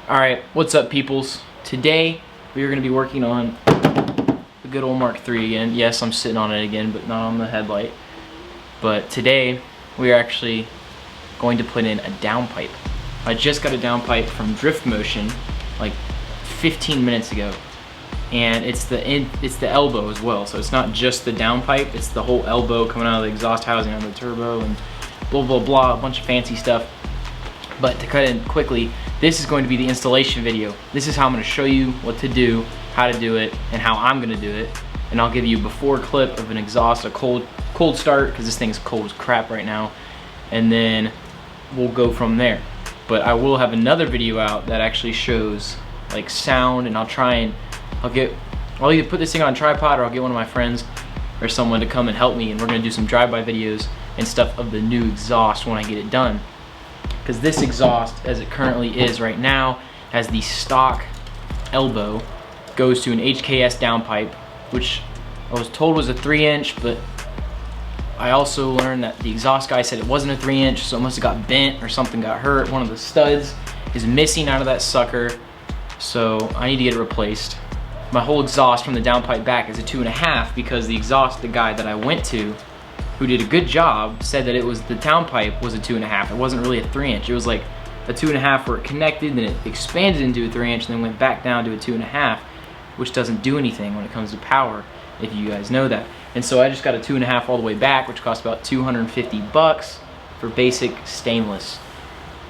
Alright, what's up peoples? Today we are going to be working on the good old Mark III again. Yes, I'm sitting on it again, but not on the headlight. But today we are actually going to put in a downpipe. I just got a downpipe from Driftmotion like 15 minutes ago. And it's the elbow as well, so it's not just the downpipe, it's the whole elbow coming out of the exhaust housing on the turbo and blah blah blah, a bunch of fancy stuff. But to cut in quickly, this is going to be the installation video. This is how I'm going to show you what to do, how to do it, and how I'm going to do it. And I'll give you a before clip of an exhaust, a cold start, because this thing is cold as crap right now. And then we'll go from there. But I will have another video out that actually shows like sound, and I'll either put this thing on a tripod or I'll get one of my friends or someone to come and help me, and we're going to do some drive-by videos and stuff of the new exhaust when I get it done. Because this exhaust, as it currently is right now, as the stock elbow, goes to an HKS downpipe, which I was told was a 3-inch, but I also learned that the exhaust guy said it wasn't a 3-inch, so it must have got bent or something got hurt. One of the studs is missing out of that sucker, so I need to get it replaced. My whole exhaust from the downpipe back is a 2.5 because the exhaust, the guy that I went to, who did a good job, said that it was the downpipe was a 2.5. It wasn't really a 3-inch. It was like a 2.5 where it connected, then it expanded into a 3-inch, and then went back down to a 2.5, which doesn't do anything when it comes to power, if you guys know that. And so I just got a 2.5 all the way back, which cost about 250 bucks for basic stainless.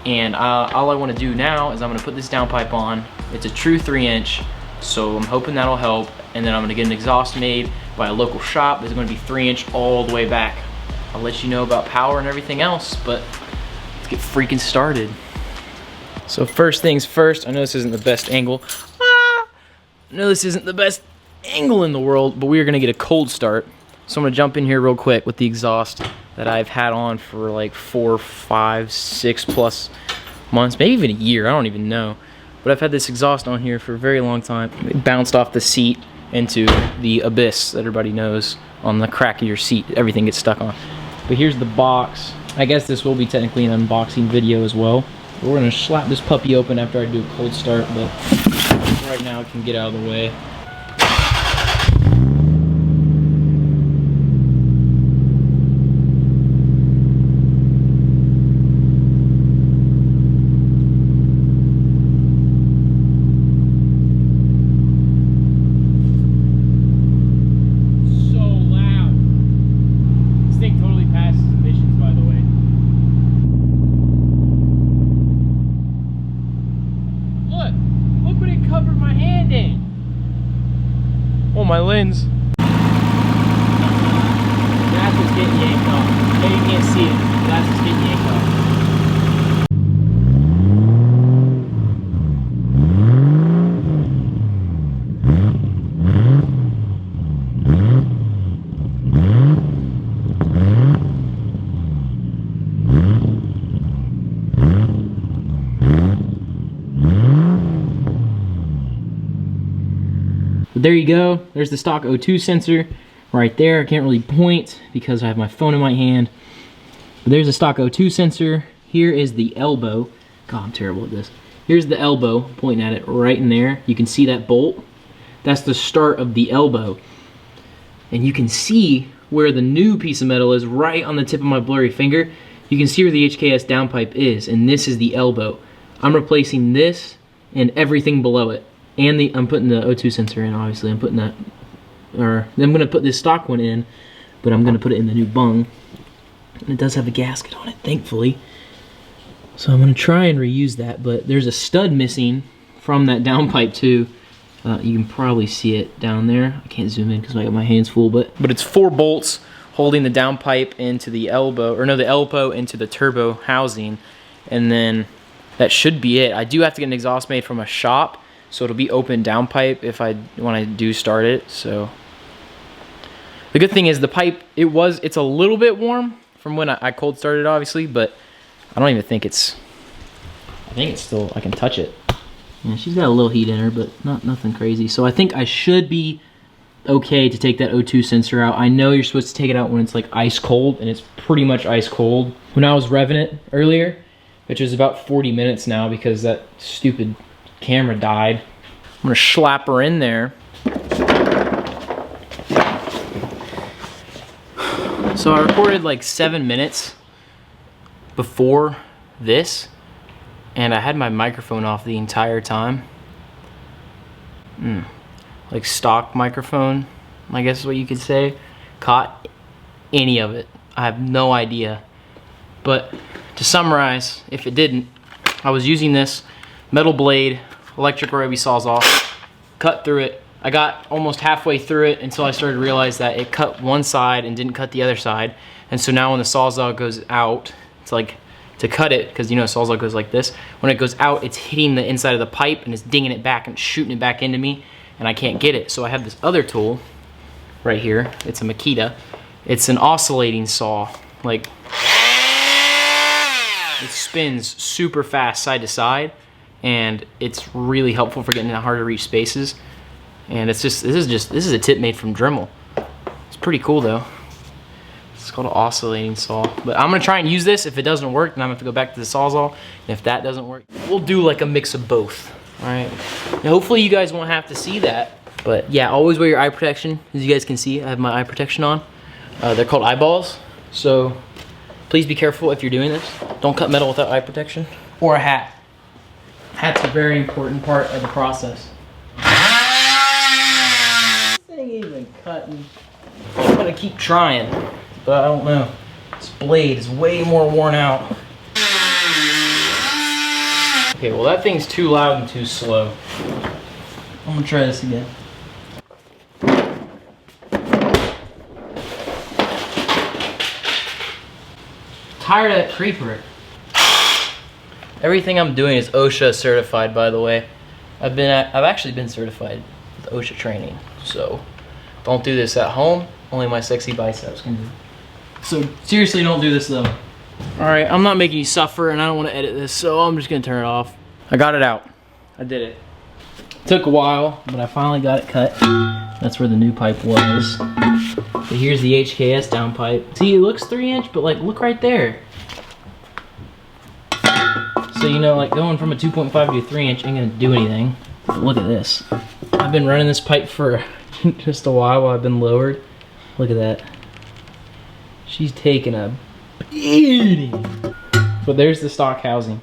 And all I want to do now is I'm going to put this downpipe on. It's a true 3-inch, so I'm hoping that'll help. And then I'm going to get an exhaust made by a local shop that's going to be 3-inch all the way back. I'll let you know about power and everything else, but let's get freaking started. So first things first, I know this isn't the best angle. I know this isn't the best angle in the world, but we are going to get a cold start. So I'm going to jump in here real quick with the exhaust that I've had on for like 4, 5, 6 plus months, maybe even a year, I don't even know. But I've had this exhaust on here for a very long time. It bounced off the seat into the abyss that everybody knows on the crack of your seat. Everything gets stuck on. But here's the box. I guess this will be technically an unboxing video as well. We're gonna slap this puppy open after I do a cold start, but right now it can get out of the way. Oh, my lens. That's what's getting yanked off. Yeah, you can't see it. That's what's getting yanked off. But there you go, there's the stock O2 sensor right there. I can't really point because I have my phone in my hand. But there's a stock O2 sensor. Here is the elbow. God, I'm terrible at this. Here's the elbow, pointing at it right in there. You can see that bolt. That's the start of the elbow. And you can see where the new piece of metal is right on the tip of my blurry finger. You can see where the HKS downpipe is, and this is the elbow. I'm replacing this and everything below it. And I'm putting the O2 sensor in, obviously. I'm gonna put this stock one in, but I'm gonna put it in the new bung. And it does have a gasket on it, thankfully. So I'm gonna try and reuse that, but there's a stud missing from that downpipe too. You can probably see it down there. I can't zoom in because I got my hands full, but it's 4 bolts holding the downpipe into the elbow, or no, the elbow into the turbo housing, and then that should be it. I do have to get an exhaust made from a shop, so it'll be open downpipe when I do start it. So the good thing is the pipe, it's a little bit warm from when I cold started, obviously, but I don't even think I think it's still, I can touch it. Yeah, she's got a little heat in her, but nothing crazy. So I think I should be okay to take that O2 sensor out. I know you're supposed to take it out when it's like ice cold, and it's pretty much ice cold. When I was revving it earlier, which was about 40 minutes now because that stupid camera died. I'm gonna slap her in there. So I recorded like 7 minutes before this, and I had my microphone off the entire time. Like stock microphone, I guess is what you could say. Caught any of it. I have no idea. But to summarize, if it didn't, I was using this metal blade, electric rotary sawzall, cut through it. I got almost halfway through it until I started to realize that it cut one side and didn't cut the other side. And so now when the sawzall goes out, it's like to cut it, because you know sawzall goes like this. When it goes out, it's hitting the inside of the pipe and it's dinging it back and shooting it back into me, and I can't get it. So I have this other tool right here. It's a Makita. It's an oscillating saw. Like, it spins super fast side to side, and it's really helpful for getting in hard to reach spaces. And it's just, this is a tip made from Dremel. It's pretty cool though. It's called an oscillating saw. But I'm gonna try and use this. If it doesn't work, then I'm gonna have to go back to the sawzall. And if that doesn't work, we'll do like a mix of both. All right. Now hopefully you guys won't have to see that. But yeah, always wear your eye protection. As you guys can see, I have my eye protection on. They're called eyeballs. So please be careful if you're doing this. Don't cut metal without eye protection. Or a hat. Hat's a very important part of the process. This thing isn't cutting. I'm gonna keep trying, but I don't know. This blade is way more worn out. Okay, well that thing's too loud and too slow. I'm gonna try this again. Tired of that creeper. Everything I'm doing is OSHA certified, by the way. I've actually been certified with OSHA training, so don't do this at home. Only my sexy biceps can do. So seriously, don't do this though. All right, I'm not making you suffer, and I don't want to edit this, so I'm just gonna turn it off. I got it out. I did it. Took a while, but I finally got it cut. That's where the new pipe was. But here's the HKS downpipe. See, it looks 3-inch, but like, look right there. So you know, like going from a 2.5 to a 3-inch ain't gonna do anything. But look at this. I've been running this pipe for just a while I've been lowered. Look at that. She's taking a beating. But there's the stock housing.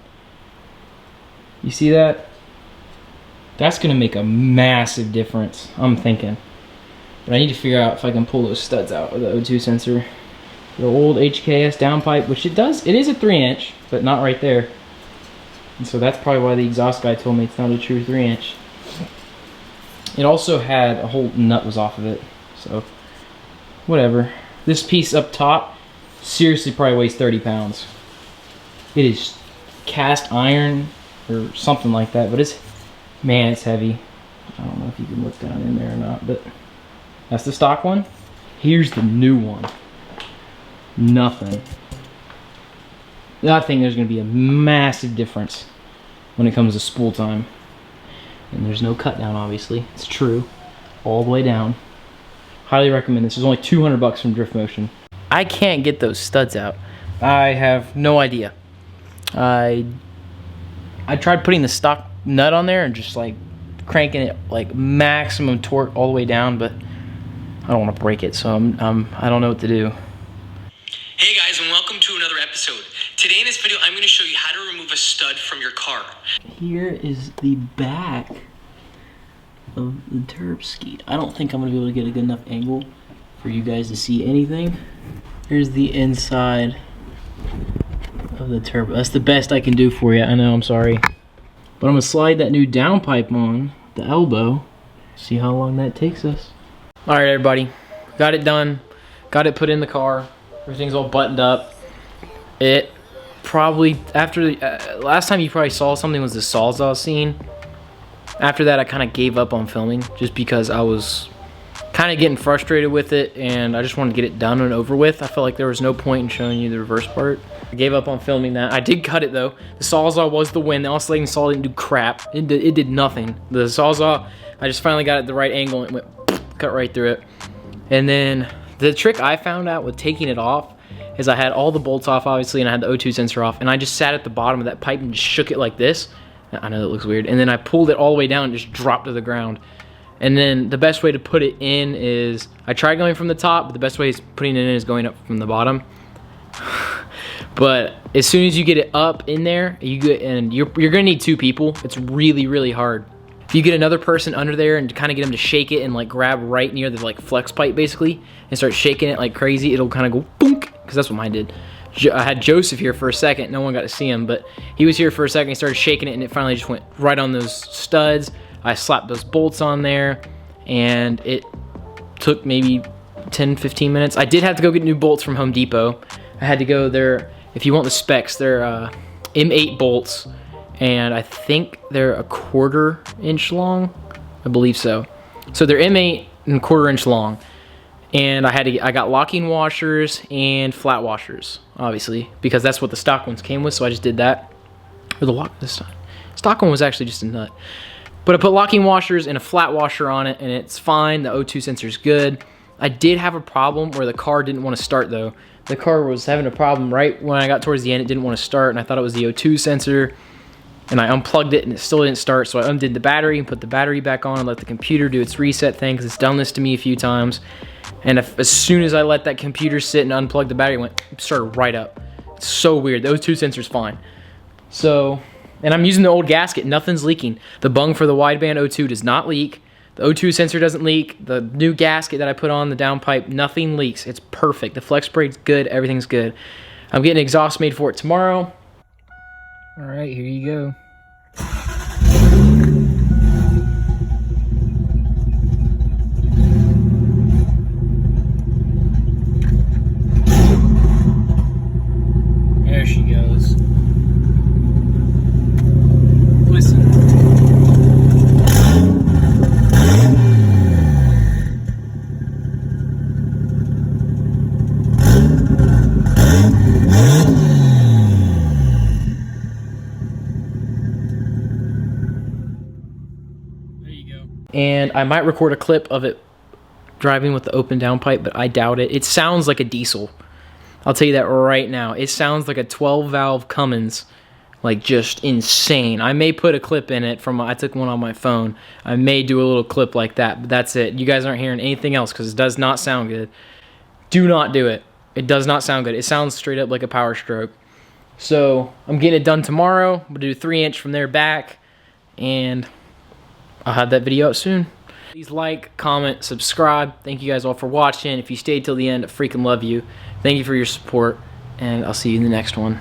You see that? That's gonna make a massive difference, I'm thinking. But I need to figure out if I can pull those studs out with the O2 sensor. The old HKS downpipe, which it is a 3-inch, but not right there. And so that's probably why the exhaust guy told me it's not a true 3-inch. It also had a whole nut was off of it, so whatever. This piece up top seriously probably weighs 30 pounds. It is cast iron or something like that, but it's, man, it's heavy. I don't know if you can look down in there or not, but that's the stock one. Here's the new one. Nothing. I think there's going to be a massive difference when it comes to spool time. And there's no cut down, obviously. It's true. All the way down. Highly recommend this. It's only 200 bucks from Driftmotion. I can't get those studs out. I have no idea. I tried putting the stock nut on there and just like cranking it like maximum torque all the way down, but I don't want to break it, so I don't know what to do. Hey guys, and welcome to another episode. Today in this video, I'm going to show you how to remove a stud from your car. Here is the back of the turb skeet. I don't think I'm going to be able to get a good enough angle for you guys to see anything. Here's the inside of the turbo. That's the best I can do for you. I know, I'm sorry. But I'm going to slide that new downpipe on the elbow. See how long that takes us. Alright everybody, got it done. Got it put in the car. Everything's all buttoned up. It probably, after the, last time you probably saw something was the sawzall scene. After that I kind of gave up on filming just because I was kind of getting frustrated with it and I just wanted to get it done and over with. I felt like there was no point in showing you the reverse part. I gave up on filming that. I did cut it though. The sawzall was the win. The oscillating saw didn't do crap. It did nothing. The sawzall, I just finally got it at the right angle and it went cut right through it. And then the trick I found out with taking it off is I had all the bolts off obviously and I had the O2 sensor off and I just sat at the bottom of that pipe and just shook it like this I know that looks weird. And then I pulled it all the way down and just dropped to the ground. And then the best way to put it in is, I tried going from the top, but the best way is putting it in is going up from the bottom. But as soon as you get it up in there, you're gonna need 2 people. It's really, really hard. If you get another person under there and kind of get them to shake it and like grab right near the like flex pipe basically, and start shaking it like crazy, it'll kind of go boonk, because that's what mine did. I had Joseph here for a second. No one got to see him, but he was here for a second. He started shaking it, and it finally just went right on those studs. I slapped those bolts on there, and it took maybe 10-15 minutes. I did have to go get new bolts from Home Depot. I had to go there. If you want the specs, they're M8 bolts, and I think they're 1/4 inch long. I believe so. So they're M8 and 1/4 inch long. And I got locking washers and flat washers, obviously, because that's what the stock ones came with, so I just did that. Or the stock one was actually just a nut. But I put locking washers and a flat washer on it, and it's fine. The O2 sensor's good. I did have a problem where the car didn't want to start, though. The car was having a problem right when I got towards the end. It didn't want to start, and I thought it was the O2 sensor. And I unplugged it, and it still didn't start, so I undid the battery and put the battery back on and let the computer do its reset thing, because it's done this to me a few times. And as soon as I let that computer sit and unplug the battery, it started right up. It's so weird. The O2 sensor's fine. So, and I'm using the old gasket. Nothing's leaking. The bung for the wideband O2 does not leak. The O2 sensor doesn't leak. The new gasket that I put on the downpipe, nothing leaks. It's perfect. The flex brake's good. Everything's good. I'm getting exhaust made for it tomorrow. All right, here you go. There she goes. Listen. There you go. And I might record a clip of it driving with the open downpipe, but I doubt it. It sounds like a diesel. I'll tell you that right now. It sounds like a 12-valve Cummins, like just insane. I may put a clip in it I took one on my phone. I may do a little clip like that, but that's it. You guys aren't hearing anything else because it does not sound good. Do not do it. It does not sound good. It sounds straight up like a Power Stroke. So I'm getting it done tomorrow. We'll do 3-inch from there back, and I'll have that video up soon. Please like, comment, subscribe. Thank you guys all for watching. If you stayed till the end, I freaking love you. Thank you for your support, and I'll see you in the next one.